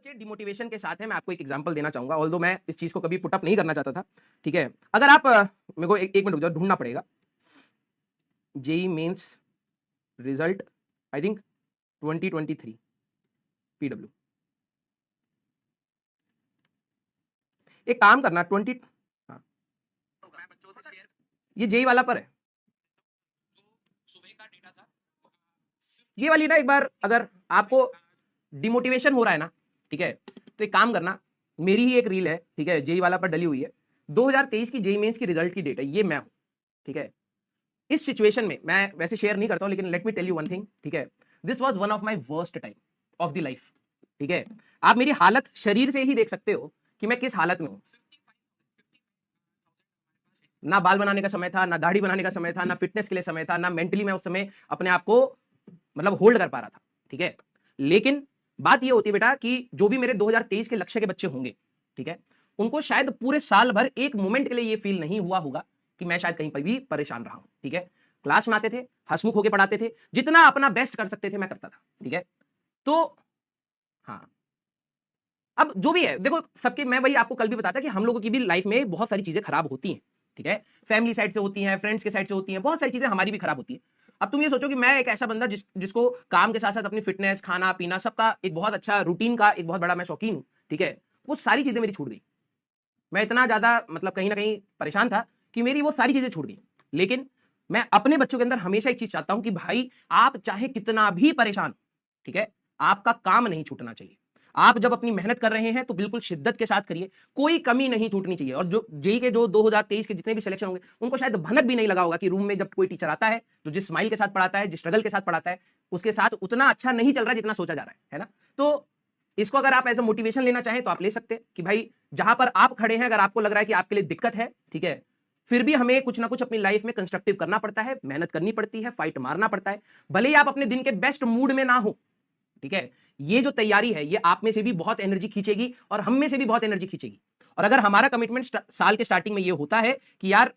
बच्चे डिमोटिवेशन के साथ हैं, मैं आपको एक एग्जांपल देना चाहूंगा, ऑल्दो मैं इस चीज को कभी पुट अप नहीं करना चाहता था, ठीक है। अगर आप मेरे को एक मिनट रुक जाओ, ढूंढना पड़ेगा। JEE mains result I think 2023 PW. एक काम करना 20, हाँ ये जेई वाला पर है, सुबह का डेटा था ये वाली ना। एक बार अगर आपको डिमोटिवेशन हो रहा है ना, ठीक है, तो एक काम करना, मेरी ही एक रील है, ठीक है, जेई वाला पर डली हुई है, 2023 की जेई मेंस की रिजल्ट की डेट है, ये मैं हूं, ठीक है। इस सिचुएशन में मैं वैसे शेयर नहीं करता हूं, लेकिन let me tell you one thing, ठीक है, this was one of my worst time of the life, ठीक है। आप मेरी हालत शरीर से ही देख सकते हो कि मैं किस हालत में हूं। ना बाल बनाने का समय था, ना दाढ़ी बनाने का समय था, ना फिटनेस के लिए समय था, ना मेंटली मैं उस समय अपने आप को मतलब होल्ड कर पा रहा था, ठीक है। लेकिन बात ये होती है बेटा कि जो भी मेरे 2023 के लक्ष्य के बच्चे होंगे, ठीक है, उनको शायद पूरे साल भर एक मोमेंट के लिए ये फील नहीं हुआ होगा कि मैं शायद कहीं पर भी परेशान रहा हूं, ठीक है। क्लास में आते थे, हंसमुख होकर पढ़ाते थे, जितना अपना बेस्ट कर सकते थे मैं करता था, ठीक है। तो हाँ, अब जो भी है देखो, सबके, मैं वही आपको कल भी बताता कि हम लोगों की भी लाइफ में बहुत सारी चीजें खराब होती हैं, ठीक है। फैमिली साइड से होती हैं, फ्रेंड्स के साइड से होती हैं, बहुत सारी चीजें हमारी भी खराब होती है। अब तुम ये सोचो कि मैं एक ऐसा बंदा जिसको काम के साथ साथ अपनी फिटनेस, खाना पीना, सबका एक बहुत अच्छा रूटीन का एक बहुत बड़ा मैं शौकीन हूं, ठीक है। वो सारी चीजें मेरी छूट गई। मैं इतना ज्यादा मतलब कहीं ना कहीं परेशान था कि मेरी वो सारी चीजें छूट गई। लेकिन मैं अपने बच्चों के अंदर हमेशा एक चीज चाहता हूं कि भाई आप चाहे कितना भी परेशान, ठीक है, आपका काम नहीं छूटना चाहिए। आप जब अपनी मेहनत कर रहे हैं तो बिल्कुल शिद्दत के साथ करिए, कोई कमी नहीं छूटनी चाहिए। और जो जेई के जो 2023 के जितने भी सिलेक्शन होंगे, उनको शायद भनक भी नहीं लगा होगा कि रूम में जब कोई टीचर आता है तो जिस स्माइल के साथ पढ़ाता है, जिस स्ट्रगल के साथ पढ़ाता है, उसके साथ उतना अच्छा नहीं चल रहा है जितना सोचा जा रहा है ना। तो इसको अगर आप एज अ मोटिवेशन लेना चाहें तो आप ले सकते हैं कि भाई जहां पर आप खड़े हैं, अगर आपको लग रहा है कि आपके लिए दिक्कत है, ठीक है, फिर भी हमें कुछ ना कुछ अपनी लाइफ में कंस्ट्रक्टिव करना पड़ता है, मेहनत करनी पड़ती है, फाइट मारना पड़ता है। भले ही आप अपने दिन के बेस्ट मूड में ना हो, ठीक है, ये जो तैयारी है ये आप में से भी बहुत एनर्जी खींचेगी और हम में से भी बहुत एनर्जी खींचेगी। और अगर हमारा कमिटमेंट साल के स्टार्टिंग में ये होता है कि यार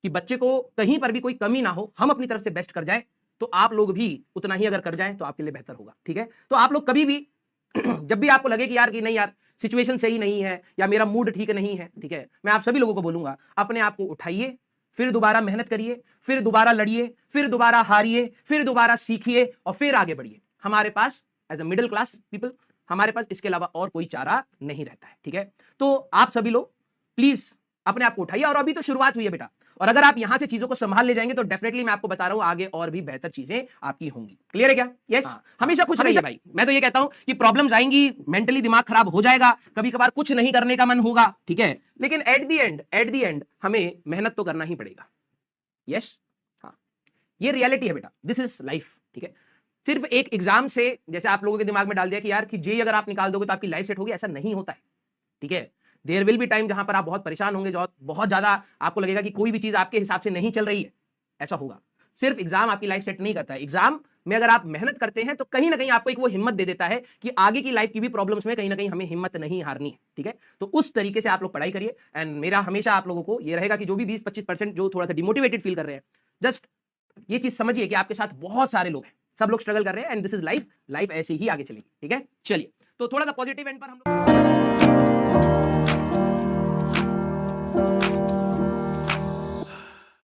कि बच्चे को कहीं पर भी कोई कमी ना हो, हम अपनी तरफ से बेस्ट कर जाए, तो आप लोग भी उतना ही अगर कर जाएं तो आपके लिए बेहतर होगा, ठीक है। तो आप लोग कभी भी जब भी आपको लगे कि यार कि नहीं यार सिचुएशन सही नहीं है या मेरा मूड ठीक नहीं है, ठीक है, मैं आप सभी लोगों को बोलूंगा अपने आप को उठाइए, फिर दोबारा मेहनत करिए, फिर दोबारा लड़िए, फिर दोबारा हारिए, फिर दोबारा सीखिए और फिर आगे बढ़िए। हमारे पास as a middle class people, हमारे पास इसके अलावा और कोई चारा नहीं रहता है, ठीक है। तो आप सभी लोग प्लीज अपने आप को उठाइए, और अभी तो शुरुआत हुई है बेटा। और अगर आप यहां से चीजों को संभाल ले जाएंगे तो डेफिनेटली मैं आपको बता रहा हूं आगे और भी बेहतर चीजें आपकी होंगी। क्लियर है क्या? यस। हमेशा खुश रहिए भाई। मैं तो ये कहता हूं कि प्रॉब्लम्स आएंगी, मेंटली दिमाग खराब हो जाएगा, कभी कभार कुछ नहीं करने का मन होगा, ठीक है, लेकिन एट द एंड हमें मेहनत तो करना ही पड़ेगा। यस, हाँ, ये रियलिटी है बेटा, दिस इज लाइफ, ठीक है। सिर्फ एक एग्जाम से जैसे आप लोगों के दिमाग में डाल दिया कि यार कि जेई अगर आप निकाल दोगे तो आपकी लाइफ सेट होगी, ऐसा नहीं होता है, ठीक है। देयर विल बी टाइम जहां पर आप बहुत परेशान होंगे, जो बहुत ज्यादा आपको लगेगा कि कोई भी चीज आपके हिसाब से नहीं चल रही है, ऐसा होगा। सिर्फ एग्जाम आपकी लाइफ सेट नहीं करता है। एग्जाम में अगर आप मेहनत करते हैं तो कहीं ना कहीं आपको एक वो हिम्मत दे देता है कि आगे की लाइफ की भी प्रॉब्लम्स में कहीं ना कहीं हमें हिम्मत नहीं हारनी है, ठीक है। तो उस तरीके से आप लोग पढ़ाई करिए। एंड मेरा हमेशा आप लोगों को ये रहेगा कि जो भी 20-25% जो थोड़ा सा डिमोटिवेटेड फील कर रहे हैं, जस्ट ये चीज समझिए कि आपके साथ बहुत सारे लोग हैं, सब लोग स्ट्रगल कर रहे हैं, and this is life. Life ऐसे ही आगे चलेगी, ठीक है। चलिए, तो थोड़ा सा पॉजिटिव एंड पर हम लोग